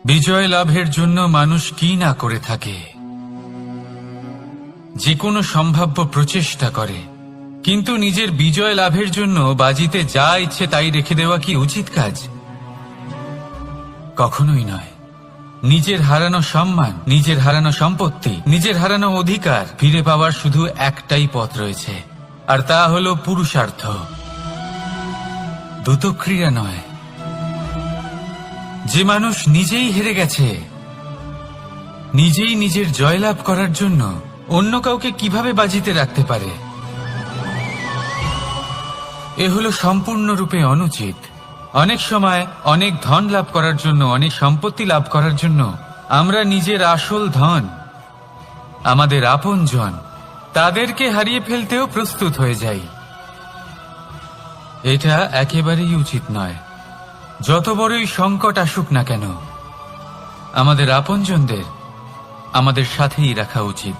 বিজয় লাভের জন্য মানুষ কি না করে থাকে, যে কোনো সম্ভাব্য প্রচেষ্টা করে, কিন্তু নিজের বিজয় লাভের জন্য বাজিতে যা ইচ্ছে তাই রেখে দেওয়া কি উচিত কাজ? কখনোই নয়। নিজের হারানো সম্মান, নিজের হারানো সম্পত্তি, নিজের হারানো অধিকার ফিরে পাওয়ার শুধু একটাই পথ রয়েছে, আর তা হলো পুরুষার্থ, দ্রুতক্রিয়া নয়। যে মানুষ নিজেই হেরে গেছে, নিজেই নিজের জয়লাভ করার জন্য অন্য কাউকে কিভাবে বাজিতে রাখতে পারে? এ হলো সম্পূর্ণরূপে অনুচিত। অনেক সময় অনেক ধন লাভ করার জন্য, অনেক সম্পত্তি লাভ করার জন্য আমরা নিজের আসল ধন, আমাদের আপনজন, তাদেরকে হারিয়ে ফেলতেও প্রস্তুত হয়ে যাই। এটা একেবারেই উচিত নয়। যত বড়ই সংকট আসুক না কেন, আমাদের আপনজনদের আমাদের সাথেই রাখা উচিত।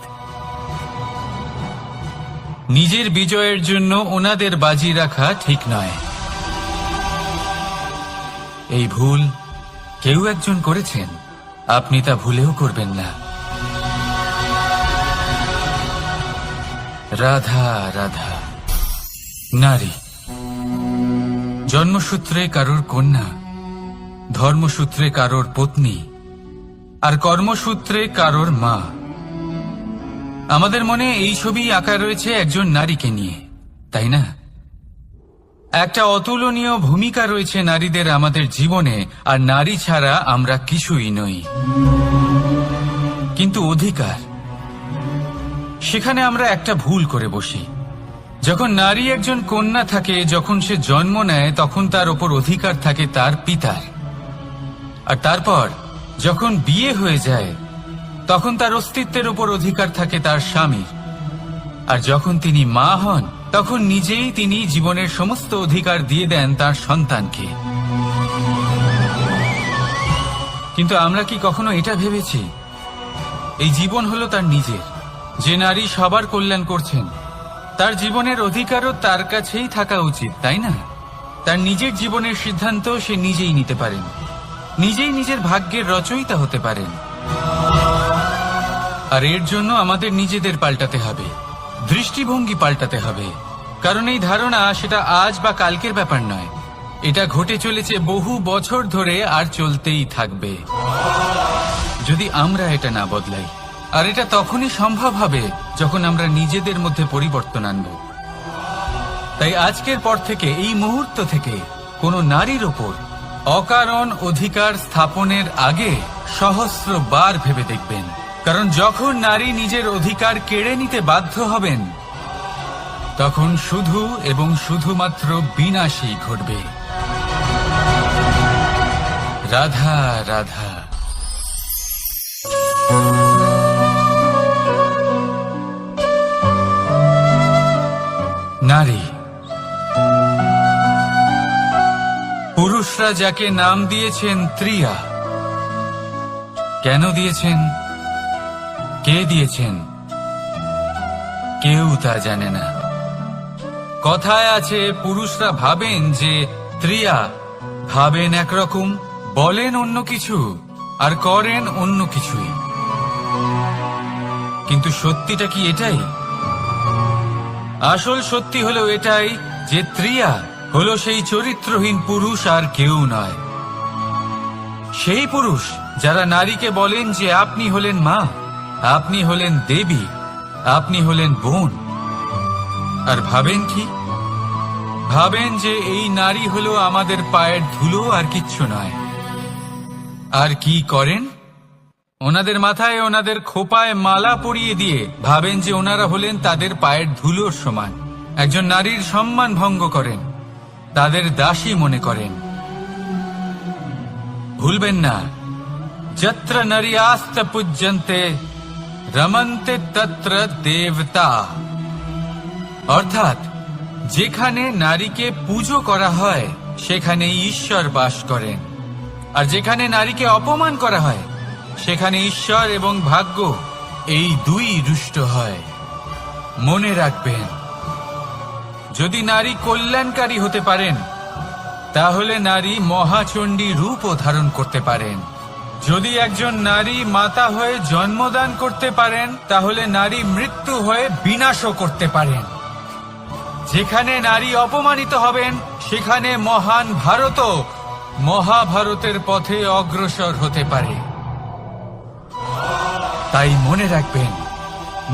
নিজের বিজয়ের জন্য ওনাদের বাজি রাখা ঠিক নয়। এই ভুল কেউ একজন করেছেন, আপনি তা ভুলেও করবেন না। রাধা রাধা। নারী জন্মসূত্রে কারোর কন্যা, ধর্মসূত্রে কারোর পত্নী, আর কর্মসূত্রে কারোর মা। আমাদের মনে এই ছবি আঁকা রয়েছে একজন নারীকে নিয়ে, তাই না? একটা অতুলনীয় ভূমিকা রয়েছে নারীদের আমাদের জীবনে, আর নারী ছাড়া আমরা কিছুই নই। কিন্তু অধিকার, সেখানে আমরা একটা ভুল করে বসি। যখন নারী একজন কন্যা থাকে, যখন সে জন্ম নেয়, তখন তার ওপর অধিকার থাকে তার পিতার। আর তারপর যখন বিয়ে হয়ে যায়, তখন তার অস্তিত্বের ওপর অধিকার থাকে তার স্বামীর। আর যখন তিনি মা হন, তখন নিজেই তিনি জীবনের সমস্ত অধিকার দিয়ে দেন তার সন্তানকে। কিন্তু আমরা কি কখনো এটা ভেবেছি, এই জীবন হলো তার নিজের? যে নারী সবার কল্যাণ করছেন, তার জীবনের অধিকারও তার কাছেই থাকা উচিত, তাই না? তার নিজের জীবনের সিদ্ধান্ত সে নিজেই নিতে পারেন, নিজেই নিজের ভাগ্যের রচয়িতা হতে পারেন। আর এর জন্য আমাদের নিজেদের পাল্টাতে হবে, দৃষ্টিভঙ্গি পাল্টাতে হবে। কারণ এই ধারণা সেটা আজ বা কালকের ব্যাপার নয়, এটা ঘটে চলেছে বহু বছর ধরে, আর চলতেই থাকবে যদি আমরা এটা না বদলাই। আর এটা তখনই সম্ভব হবে যখন আমরা নিজেদের মধ্যে পরিবর্তন আনব। তাই আজকের পর থেকে, এই মুহূর্ত থেকে, কোনো নারীর ওপর অকারণ অধিকার স্থাপনের আগে সহস্রবার ভেবে দেখবেন। কারণ যখন নারী নিজের অধিকার কেড়ে নিতে বাধ্য হবেন, তখন শুধু এবং শুধুমাত্র বিনাশই ঘটবে। রাধা রাধা। নারী, পুরুষরা যাকে নাম দিয়েছেন ত্রিয়া, কেন দিয়েছেন, কে দিয়েছেন, কেউ তা জানে না। কথায় আছে, পুরুষরা ভাবেন যে ত্রিয়া, ভাবেন একরকম, বলেন অন্য কিছু, আর করেন অন্য কিছুই। কিন্তু সত্যিটা কি এটাই? আসল সত্যি হলো এটাই যে ত্রিয়া হলো সেই চরিত্রহীন পুরুষ, আর কেউ নয়। সেই পুরুষ যারা নারীকে বলেন যে আপনি হলেন মা, আপনি হলেন দেবী, আপনি হলেন বোন। আর ভাবেন কি? ভাবেন যে এই নারী হলো আমাদের পায়ের ধুলো, আর কিচ্ছু নয়। আর কি করেন? ওনাদের মাথায়, ওনাদের খোপায় মালা পরিয়ে দিয়ে ভাবেন যে ওনারা হলেন তাদের পায়ের ধুলোর সমান। একজন নারীর সম্মান ভঙ্গ করেন, তাদের দাসী মনে করেন। ভুলবেন না, যত্র নারী আস্ত পূজ্যন্তে রমন্তে তত্র দেবতা। অর্থাৎ যেখানে নারীকে পুজো করা হয়, সেখানে ঈশ্বর বাস করেন। আর যেখানে নারীকে অপমান করা হয়, সেখানে ঈশ্বর এবং ভাগ্য এই দুই রুষ্ট হয়। মনে রাখবেন, যদি নারী কল্যাণকারী হতে পারেন, তাহলে নারী মহাচণ্ডী রূপও ধারণ করতে পারেন। যদি একজন নারী মাতা হয়ে জন্মদান করতে পারেন, তাহলে নারী মৃত্যু হয়ে বিনাশও করতে পারেন। যেখানে নারী অপমানিত হবেন, সেখানে মহান ভারতও মহাভারতের পথে অগ্রসর হতে পারে। তাই মনে রাখবেন,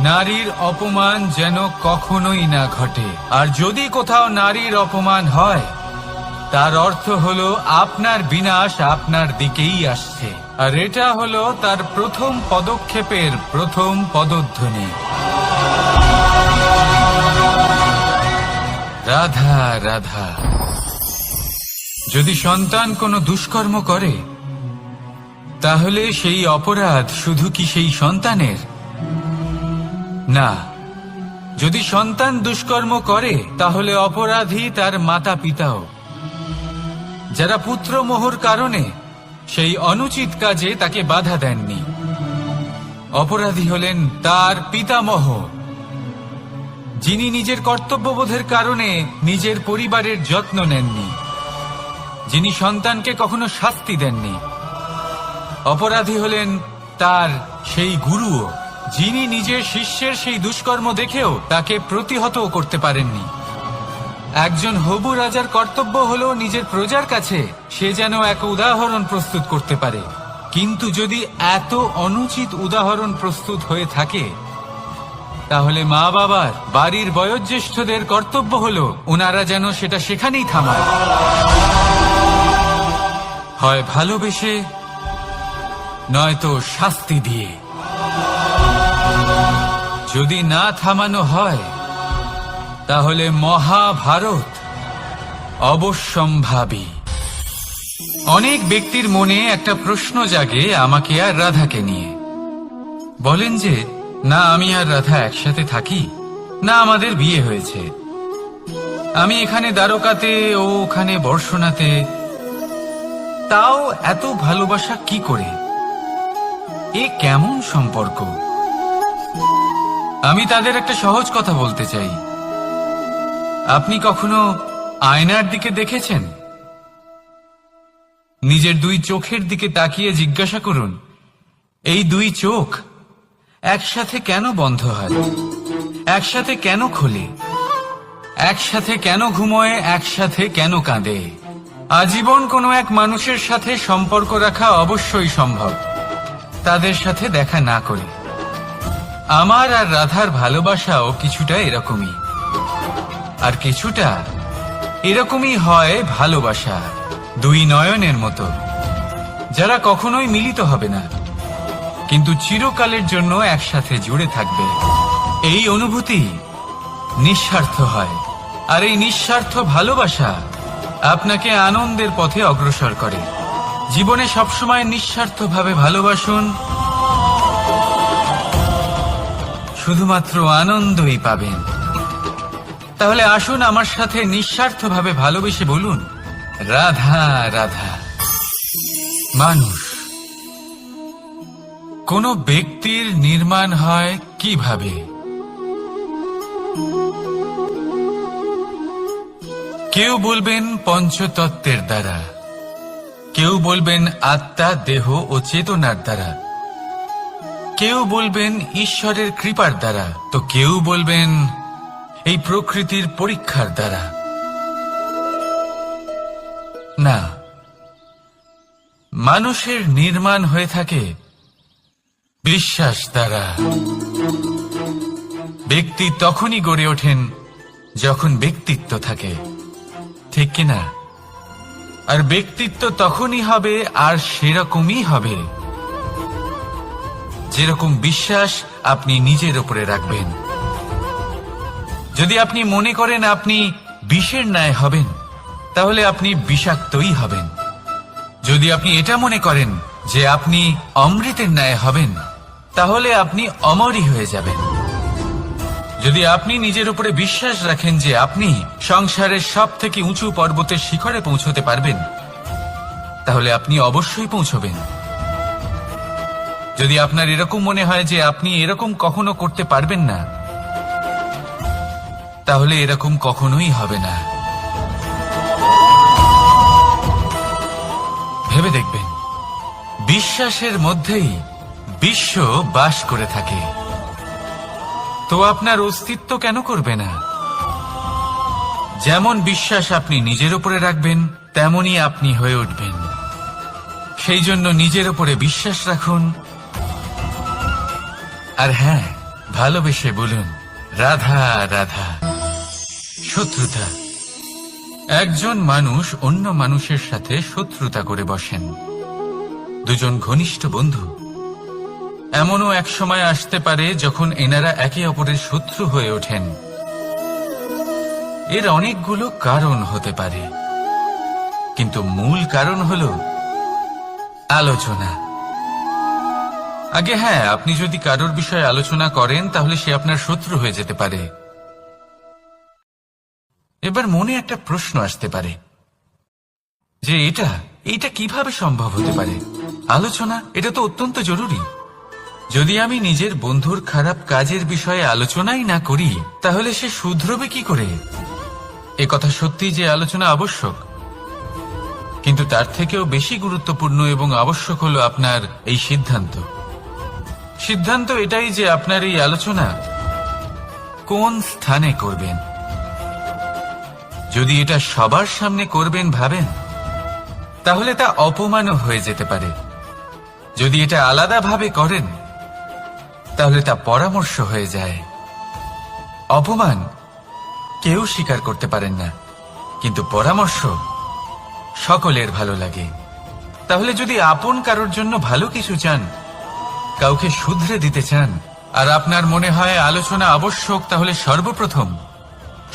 নারীর অপমান যেন কখনোই না ঘটে। আর যদি কোথাও নারীর অপমান হয়, তার অর্থ হলো আপনার বিনাশ আপনার দিকেই আসছে। আর এটা হলো তার প্রথম পদক্ষেপের প্রথম পদধ্বনি। রাধা রাধা। যদি সন্তান কোনো দুষ্কর্ম করে, তাহলে সেই অপরাধ শুধু কি সেই সন্তানের? না, যদি সন্তান দুষ্কর্ম করে, তাহলে অপরাধী তার মাতা পিতাও, যারা পুত্রমোহর কারণে সেই অনুচিত কাজে তাকে বাধা দেননি। অপরাধী হলেন তার পিতামহ, যিনি নিজের কর্তব্যবোধের কারণে নিজের পরিবারের যত্ন নেননি, যিনি সন্তানকে কখনো শাস্তি দেননি। অপরাধী হলেন তার সেই গুরুও, যিনি নিজের শিষ্যের সেই দুষ্কর্ম দেখেও তাকে প্রতিহত করতে পারেননি। একজন হবু রাজার কর্তব্য হলো নিজের প্রজার কাছে সে যেন এক উদাহরণ প্রস্তুত করতে পারে। কিন্তু যদি এত অনুচিত উদাহরণ প্রস্তুত হয়ে থাকে, তাহলে মা বাবার, বাড়ির বয়োজ্যেষ্ঠদের কর্তব্য হলো ওনারা যেন সেটা সেখানেই থামায়, হয় ভালোবেসে, নয়তো শাস্তি দিয়ে। যদি না থামানো হয়, তাহলে মহাভারত অবশ্যম্ভাবী। অনেক ব্যক্তির মনে একটা প্রশ্ন জাগে আমাকে আর রাধাকে নিয়ে। বলেন যে, না আমি আর রাধা একসাথে থাকি, না আমাদের বিয়ে হয়েছে। আমি এখানে দ্বারকাতে, ও ওখানে বর্ষণাতে, তাও এত ভালোবাসা কি করে? এ কেমন সম্পর্ক? আমি তাদের একটা সহজ কথা বলতে চাই। আপনি কখনো আয়নার দিকে দেখেছেন? নিজের দুই চোখের দিকে তাকিয়ে জিজ্ঞাসা করুন, এই দুই চোখ একসাথে কেন বন্ধ হয়? একসাথে কেন খোলে? একসাথে কেন ঘুমোয়? একসাথে কেন কাঁদে? আজীবন কোনো এক মানুষের সাথে সম্পর্ক রাখা অবশ্যই সম্ভব, তাদের সাথে দেখা না করে। আমার আর রাধার ভালোবাসাও কিছুটা এরকমই। আর কিছুটা এরকমই হয় ভালোবাসা, দুই নয়নের মতো, যারা কখনোই মিলিত হবে না, কিন্তু চিরকালের জন্য একসাথে জুড়ে থাকবে। এই অনুভূতি নিঃস্বার্থ হয়, আর এই নিঃস্বার্থ ভালোবাসা আপনাকে আনন্দের পথে অগ্রসর করে। জীবনে সবসময় নিঃস্বার্থভাবে ভালোবাসুন, শুধুমাত্র আনন্দই পাবেন। তাহলে আসুন আমার সাথে নিঃস্বার্থভাবে ভালোবেসে বলুন, রাধা রাধা। মানুষ, কোন ব্যক্তির নির্মাণ হয় কিভাবে? কেউ বলবেন পঞ্চতত্ত্বের দ্বারা, কেউ বলবেন আত্মা, দেহ ও চেতনার দ্বারা, কেউ বলবেন ঈশ্বরের কৃপার দ্বারা, তো কেউ বলবেন এই প্রকৃতির পরীক্ষার দ্বারা। না, মানুষের নির্মাণ হয়ে থাকে বিশ্বাস দ্বারা। ব্যক্তি তখনই গড়ে ওঠেন যখন ব্যক্তিত্ব থাকে, ঠিক কিনা? আর ব্যক্তিত্ব তখনই হবে, আর সেরকমই হবে যেরকম বিশ্বাস আপনি নিজের উপরে রাখবেন। যদি আপনি মনে করেন আপনি বিষের ন্যায় হবেন, তাহলে আপনি বিষাক্তই হবেন। যদি আপনি এটা মনে করেন যে আপনি অমৃতের ন্যায় হবেন, তাহলে আপনি অমরই হয়ে যাবেন। যদি আপনি নিজের উপরে বিশ্বাস রাখেন যে আপনি সংসারের সব থেকে উঁচু পর্বতের শিখরে পৌঁছতে পারবেন, তাহলে আপনি অবশ্যই পৌঁছবেন। যদি আপনার এরকম মনে হয় যে আপনি এরকম কখনো করতে পারবেন না, তাহলে এরকম কখনোই হবে না। ভেবে দেখবেন, বিশ্বাসের মধ্যেই বিশ্ব বাস করে থাকে। তো আপনার অস্তিত্ব কেন করবে না? যেমন বিশ্বাস আপনি নিজের উপরে রাখবেন, তেমনই আপনি হয়ে উঠবেন। সেই জন্য নিজের উপরে বিশ্বাস রাখুন। আর হ্যাঁ, ভালোবেসে বলুন, রাধা রাধা। শত্রুতা। একজন মানুষ অন্য মানুষের সাথে শত্রুতা করে বসেন, দুজন ঘনিষ্ঠ বন্ধু। এমনও এক সময় আসতে পারে যখন এনারা একে অপরের শত্রু হয়ে ওঠেন। এর অনেকগুলো কারণ হতে পারে, কিন্তু মূল কারণ হল আলোচনা। আগে হ্যাঁ, আপনি যদি কারোর বিষয়ে আলোচনা করেন তাহলে সে আপনার শত্রু হয়ে যেতে পারে। এবার মনে একটা প্রশ্ন আসতে পারে যে এটা কিভাবে সম্ভব হতে পারে? আলোচনা, এটা তো অত্যন্ত জরুরি। যদি আমি নিজের বন্ধুর খারাপ কাজের বিষয়ে আলোচনাই না করি তাহলে সে শুধরবে কি করে? এ কথা সত্যি যে আলোচনা আবশ্যক, কিন্তু তার থেকেও বেশি গুরুত্বপূর্ণ এবং আবশ্যক হলো আপনার এই সিদ্ধান্ত। সিদ্ধান্ত এটাই যে আপনার এই আলোচনা কোন স্থানে করবেন। যদি এটা সবার সামনে করবেন ভাবেন, তাহলে তা অপমানও হয়ে যেতে পারে। যদি এটা আলাদাভাবে করেন তাহলে তা পরামর্শ হয়ে যায়। অপমান কেউ স্বীকার করতে পারেন না, কিন্তু পরামর্শ সকলের ভালো লাগে। তাহলে যদি আপন কারোর জন্য ভালো কিছু চান, কাউকে শুধরে দিতে চান, আর আপনার মনে হয় আলোচনা আবশ্যক, তাহলে সর্বপ্রথম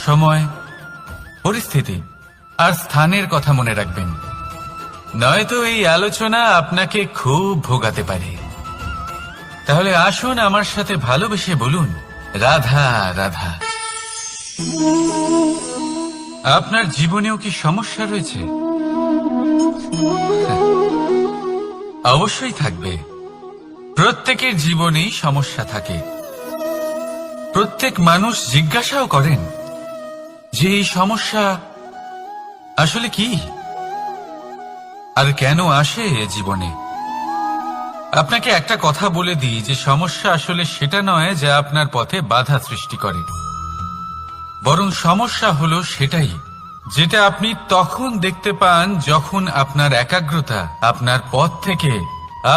সময়, পরিস্থিতি আর স্থানের কথা মনে রাখবেন। নয়তো এই আলোচনা আপনাকে খুব ভোগাতে পারে। তাহলে আসুন আমার সাথে ভালোবেসে বলুন, রাধা রাধা। আপনার জীবনেও কি সমস্যা রয়েছে? অবশ্যই থাকবে। প্রত্যেকের জীবনেই সমস্যা থাকে। প্রত্যেক মানুষ জিজ্ঞাসাও করেন যে এই সমস্যা আসলে কি আর কেন আসে জীবনে। আপনাকে একটা কথা বলে দিই যে সমস্যা আসলে সেটা নয় যা আপনার পথে বাধা সৃষ্টি করে, বরং সমস্যা হলো সেটাই যেটা আপনি তখন দেখতে পান যখন আপনার একাগ্রতা আপনার পথ থেকে,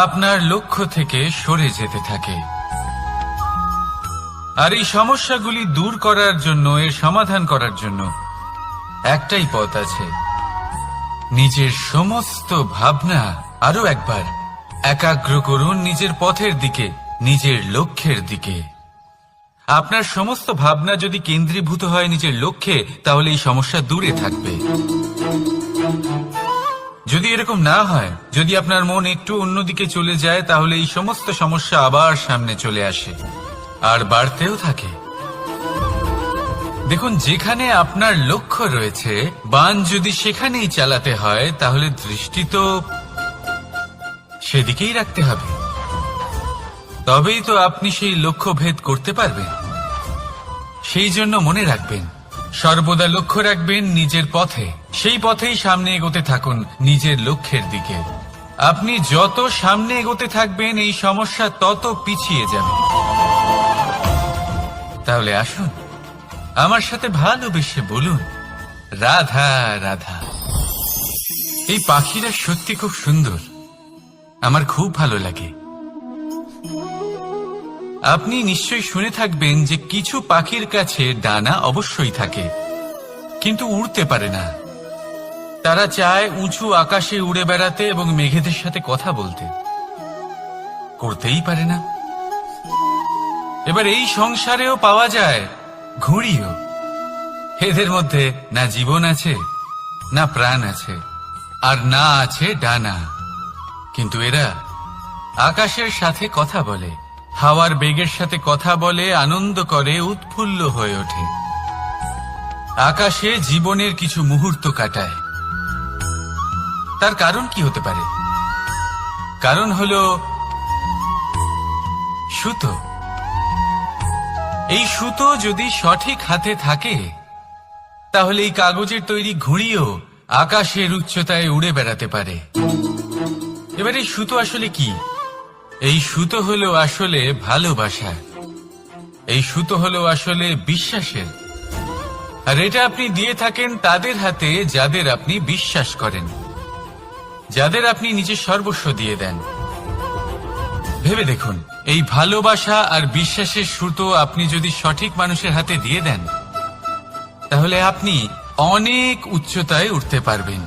আপনার লক্ষ্য থেকে সরে যেতে থাকে। আর এই সমস্যাগুলি দূর করার জন্য, এর সমাধান করার জন্য একটাই পথ আছে। নিজের সমস্ত ভাবনা আরো একবার একাগ্র করুন নিজের পথের দিকে, নিজের লক্ষ্যের দিকে। আপনার সমস্ত ভাবনা যদি কেন্দ্রীভূত হয় নিজের লক্ষ্যে, তাহলে এই সমস্যা দূরে থাকবে। যদি এরকম না হয়, যদি আপনার মন একটু অন্যদিকে চলে যায়, তাহলে এই সমস্ত সমস্যা আবার সামনে চলে আসে আর বাড়তেও থাকে। দেখুন, যেখানে আপনার লক্ষ্য রয়েছে, বান যদি সেখানেই চালাতে হয়, তাহলে দৃষ্টি তো সেদিকেই রাখতে হবে। তবেই তো আপনি সেই লক্ষ্য ভেদ করতে পারবেন। সেই জন্য মনে রাখবেন, সর্বদা লক্ষ্য রাখবেন নিজের পথে, সেই পথেই সামনে এগোতে থাকুন নিজের লক্ষ্যের দিকে। আপনি যত সামনে এগোতে থাকবেন এই সমস্যা তত পিছিয়ে যাবে। তাহলে আসুন আমার সাথে ভালোবেসে বলুন, রাধা রাধা। এই পাখিরা সত্যি খুব সুন্দর, আমার খুব ভালো লাগে। আপনি নিশ্চয়ই শুনে থাকবেন যে কিছু পাখির কাছে ডানা অবশ্যই থাকে, কিন্তু উড়তে পারে না। তারা চায় উঁচু আকাশে উড়ে বেড়াতে এবং মেঘেদের সাথে কথা বলতে, করতেই পারে না। এবার এই সংসারেও পাওয়া যায় ঘুড়িও। এদের মধ্যে না জীবন আছে, না প্রাণ আছে, আর না আছে ডানা, কিন্তু এরা আকাশের সাথে কথা বলে, হাওয়ার বেগের সাথে কথা বলে, আনন্দ করে, উৎফুল্ল হয়ে ওঠে। আকাশে জীবনের কিছু মুহূর্ত কাটায়। তার কারণ কি হতে পারে? কারণ হলো সুতো। এই সুতো যদি সঠিক হাতে থাকে, তাহলে এই কাগজের তৈরি ঘুড়িও আকাশের উচ্চতায় উড়ে বেড়াতে পারে। এবার এই সুতো আসলে কি? এই সুতো হলো আসলে ভালোবাসা, এই সুতো হলো আসলে বিশ্বাসের। আর এটা আপনি দিয়ে থাকেন তাদের হাতে যাদের আপনি বিশ্বাস করেন, যাদের আপনি নিজের সর্বস্ব দিয়ে দেন। ভেবে দেখুন, এই ভালোবাসা আর বিশ্বাসের সুতো আপনি যদি সঠিক মানুষের হাতে দিয়ে দেন, তাহলে আপনি অনেক উচ্চতায় উঠতে পারবেন,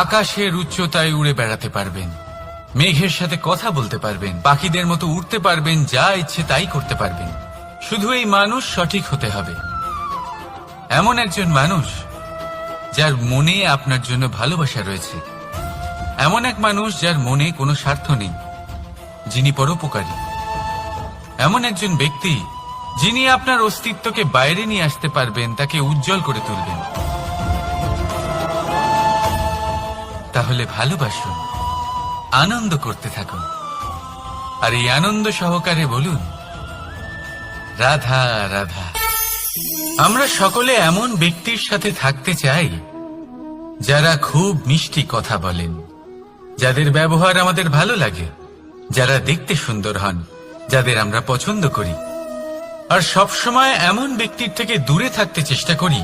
আকাশের উচ্চতায় উড়ে বেড়াতে পারবেন, মেঘের সাথে কথা বলতে পারবেন, পাখিদের মতো উড়তে পারবেন, যা ইচ্ছে তাই করতে পারবেন। শুধু এই মানুষ সঠিক হতে হবে, এমন একজন মানুষ যার মনে আপনার জন্য ভালোবাসা রয়েছে, এমন এক মানুষ যার মনে কোনো স্বার্থ নেই, যিনি পরোপকারী, এমন একজন ব্যক্তি যিনি আপনার অস্তিত্বকে বাইরে নিয়ে আসতে পারবেন, তাকে উজ্জ্বল করে তুলবেন। তাহলে ভালোবাসুন, আনন্দ করতে থাকুন, আর এই আনন্দ সহকারে বলুন, রাধা রাধা। আমরা সকলে এমন ব্যক্তির সাথে থাকতে চাই যারা খুব মিষ্টি কথা বলেন, যাদের ব্যবহার আমাদের ভালো লাগে, যারা দেখতে সুন্দর হন, যাদের আমরা পছন্দ করি। আর সবসময় এমন ব্যক্তির থেকে দূরে থাকতে চেষ্টা করি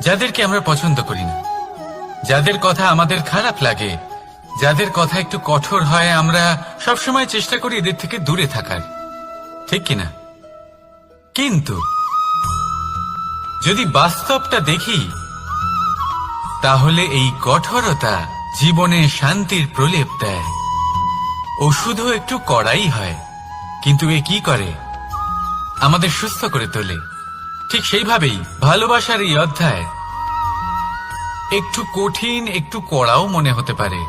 যাদেরকে আমরা পছন্দ করি না, যাদের কথা আমাদের খারাপ লাগে, যাদের কথা একটু কঠোর হয়। আমরা সবসময় চেষ্টা করি এদের থেকে দূরে থাকার, ঠিক কিনা? কিন্তু যদি বাস্তবটা দেখি, তাহলে এই কঠোরতা জীবনে শান্তির প্রলেপ দেয়। ওষুধও একটু কড়াই হয়, কিন্তু এ কি করে? আমাদের সুস্থ করে তোলে। ঠিক সেইভাবেই ভালোবাসার এই অধ্যায় একটু কঠিন, একটু কড়াও মনে হতে পারে,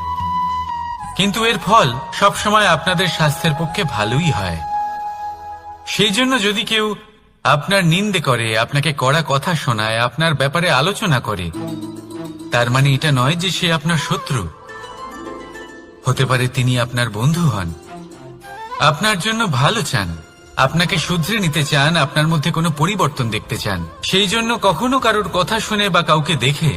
কিন্তু এর ফল সবসময় আপনাদের স্বাস্থ্যের পক্ষে ভালোই হয়। সেই জন্য যদি কেউ আপনার নিন্দে করে, আপনাকে কড়া কথা শোনায়, আপনার ব্যাপারে আলোচনা করে, তার মানে এটা নয় যে সে আপনার শত্রু। হতে পারে তিনি আপনার বন্ধু হন, আপনার জন্য ভালো চান, আপনাকে শুধরে নিতে চান, আপনার মধ্যে কোনো পরিবর্তন দেখতে চান। সেই জন্য কখনো কারোর কথা শুনে বা কাউকে দেখে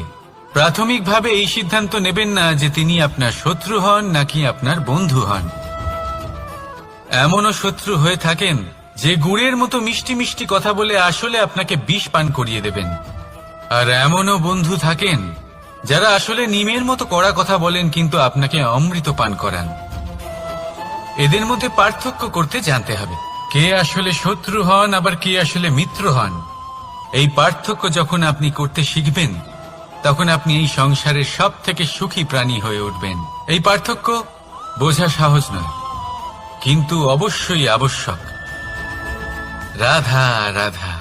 প্রাথমিকভাবে এই সিদ্ধান্ত নেবেন না যে তিনি আপনার শত্রু হন নাকি আপনার বন্ধু হন। এমনও শত্রু হয়ে থাকেন যে গুড়ের মতো মিষ্টি মিষ্টি কথা বলে আসলে আপনাকে বিষ পান করিয়ে দেবেন। আর এমনও বন্ধু থাকেন যারা আসলে নিমের মতো কড়া কথা বলেন কিন্তু আপনাকে অমৃত পান করান। এদের মধ্যে পার্থক্য করতে জানতে হবে, কে আসলে শত্রু হন আবার কে আসলে মিত্র হন। এই পার্থক্য যখন আপনি করতে শিখবেন, তখন আপনি এই সংসারের সব থেকে সুখী প্রাণী হয়ে উঠবেন। এই পার্থক্য বোঝা সহজ নয়, কিন্তু অবশ্যই আবশ্যক। রাধা রাধা।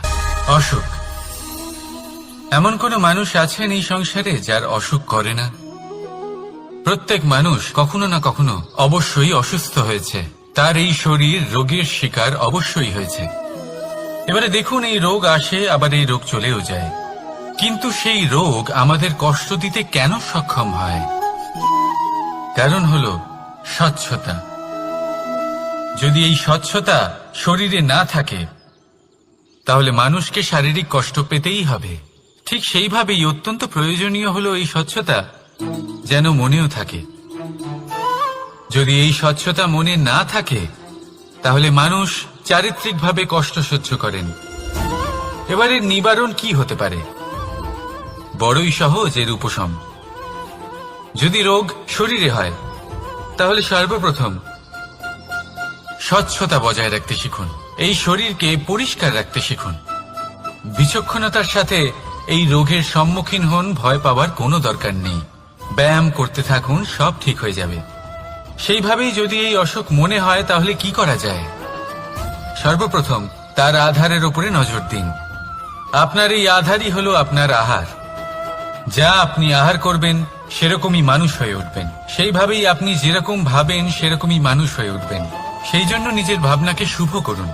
অসুখ। এমন কোন মানুষ আছেন এই সংসারে যার অসুখ করে না? প্রত্যেক মানুষ কখনো না কখনো অবশ্যই অসুস্থ হয়েছে, তার এই শরীর রোগের শিকার অবশ্যই হয়েছে। এবারে দেখুন, এই রোগ আসে আবার এই রোগ চলেও যায়, কিন্তু সেই রোগ আমাদের কষ্ট দিতে কেন সক্ষম হয়? কারণ হলো স্বচ্ছতা। যদি এই স্বচ্ছতা শরীরে না থাকে, তাহলে মানুষকে শারীরিক কষ্ট পেতেই হবে। ঠিক সেইভাবেই অত্যন্ত প্রয়োজনীয় হলো এই স্বচ্ছতা যেন মনেও থাকে। যদি এই স্বচ্ছতা মনে না থাকে, তাহলে মানুষ চারিত্রিকভাবে কষ্ট সহ্য করেন। এবারে নিবারণ কি হতে পারে? বড়ই সহজ এর উপশম। যদি রোগ শরীরে হয়, তাহলে সর্বপ্রথম স্বচ্ছতা বজায় রাখতে শিখুন, এই শরীরকে পরিষ্কার রাখতে শিখুন। বিচক্ষণতার সাথে এই রোগের সম্মুখীন হন, ভয় পাওয়ার কোনো দরকার নেই। ব্যায়াম করতে থাকুন, সব ঠিক হয়ে যাবে। সেইভাবেই যদি এই অসুখ মনে হয়, তাহলে কি করা যায়? সর্বপ্রথম তার আধারের উপরে নজর দিন। আপনার এই আধারই হলো আপনার আহার। যা আপনি আহার করবেন সেরকমই মানুষ হয়ে উঠবেন। সেইভাবেই আপনি যেরকম ভাবেন সেরকমই মানুষ হয়ে উঠবেন। সেই জন্য নিজের ভাবনাকে শুভ করুন,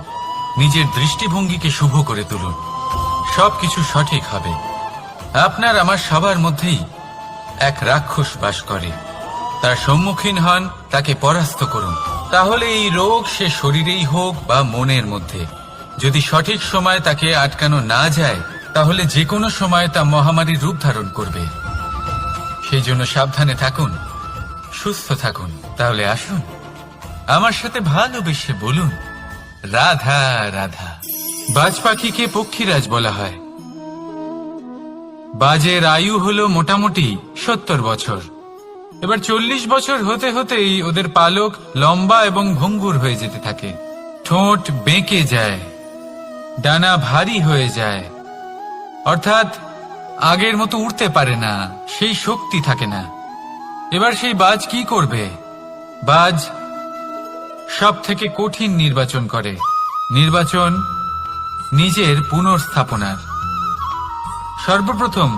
নিজের দৃষ্টিভঙ্গিকে শুভ করে তুলুন, সবকিছু সঠিক হবে। আপনার আমার সবার মধ্যেই এক রাক্ষস বাস করে, তার সম্মুখীন হন, তাকে পরাস্ত করুন। তাহলে এই রোগ সে শরীরেই হোক বা মনের মধ্যে, যদি সঠিক সময় তাকে আটকানো না যায়, তাহলে যে কোনো সময় তা মহামারীর রূপ ধারণ করবে। সেই জন্য সাবধানে থাকুন, সুস্থ থাকুন। তাহলে আসুন আমার সাথে ভালোবেসে বলুন রাধা রাধা। বাজ পাখিকে পক্ষীরাজ বলা হয়। বাজের আয়ু হলো মোটামুটি 70 বছর। এবার 40 বছর হতে হতেই ওদের পালক লম্বা এবং ভঙ্গুর হয়ে যেতে থাকে। ঠোঁট বেঁকে যায়, ডানা ভারী হয়ে যায়, অর্থাৎ আগের মতো উড়তে পারে না, সেই শক্তি থাকে না। এবার সেই বাজ কি করবে? বাজ সব থেকে কঠিন নির্বাচন করে, নির্বাচন নিজের পুনর্স্থাপনার। সর্বপ্রথম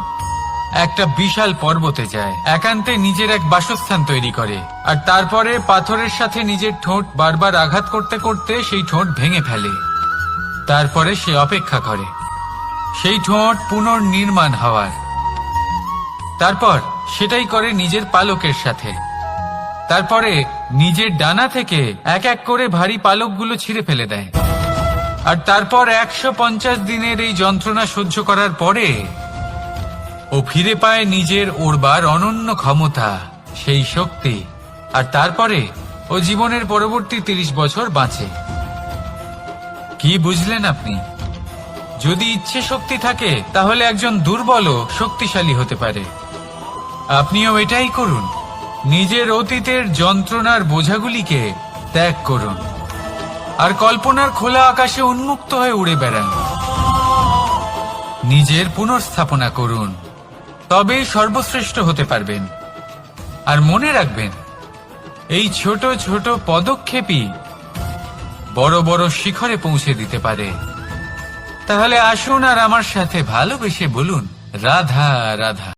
একটা বিশাল পর্বতে যায়, একান্তে নিজের এক বাসস্থান তৈরি করে, আর তারপরে পাথরের সাথে নিজের ঠোঁট বারবার আঘাত করতে করতে সেই ঠোঁট ভেঙে ফেলে। তারপরে সে অপেক্ষা করে সেই ঠোঁট পুনর্নির্মাণ হওয়ার। তারপর সেটাই করে নিজের পালকের সাথে। তারপরে নিজের ডানা থেকে এক এক করে ভারী পালকগুলো ছিঁড়ে ফেলে দেয়। আর তারপর 150 দিনের এই যন্ত্রণা সহ্য করার পরে ও ফিরে পায় নিজের ওড়বার অনন্য ক্ষমতা, সেই শক্তি। আর তারপরে ও জীবনের পরবর্তী 30 বছর বাঁচে। কি বুঝলেন আপনি? যদি ইচ্ছে শক্তি থাকে তাহলে একজন দুর্বলও শক্তিশালী হতে পারে। আপনিও এটাই করুন, নিজের অতীতের যন্ত্রণার বোঝাগুলিকে ত্যাগ করুন আর কল্পনার খোলা আকাশে উন্মুক্ত হয়ে উড়ে বেড়ান। নিজের পুনর্স্থাপনা করুন, তবেই সর্বশ্রেষ্ঠ হতে পারবেন। আর মনে রাখবেন, এই ছোট ছোট পদক্ষেপই বড় বড় শিখরে পৌঁছে দিতে পারে। তাহলে আসুন আর আমার সাথে ভালোবেসে বলুন রাধা রাধা।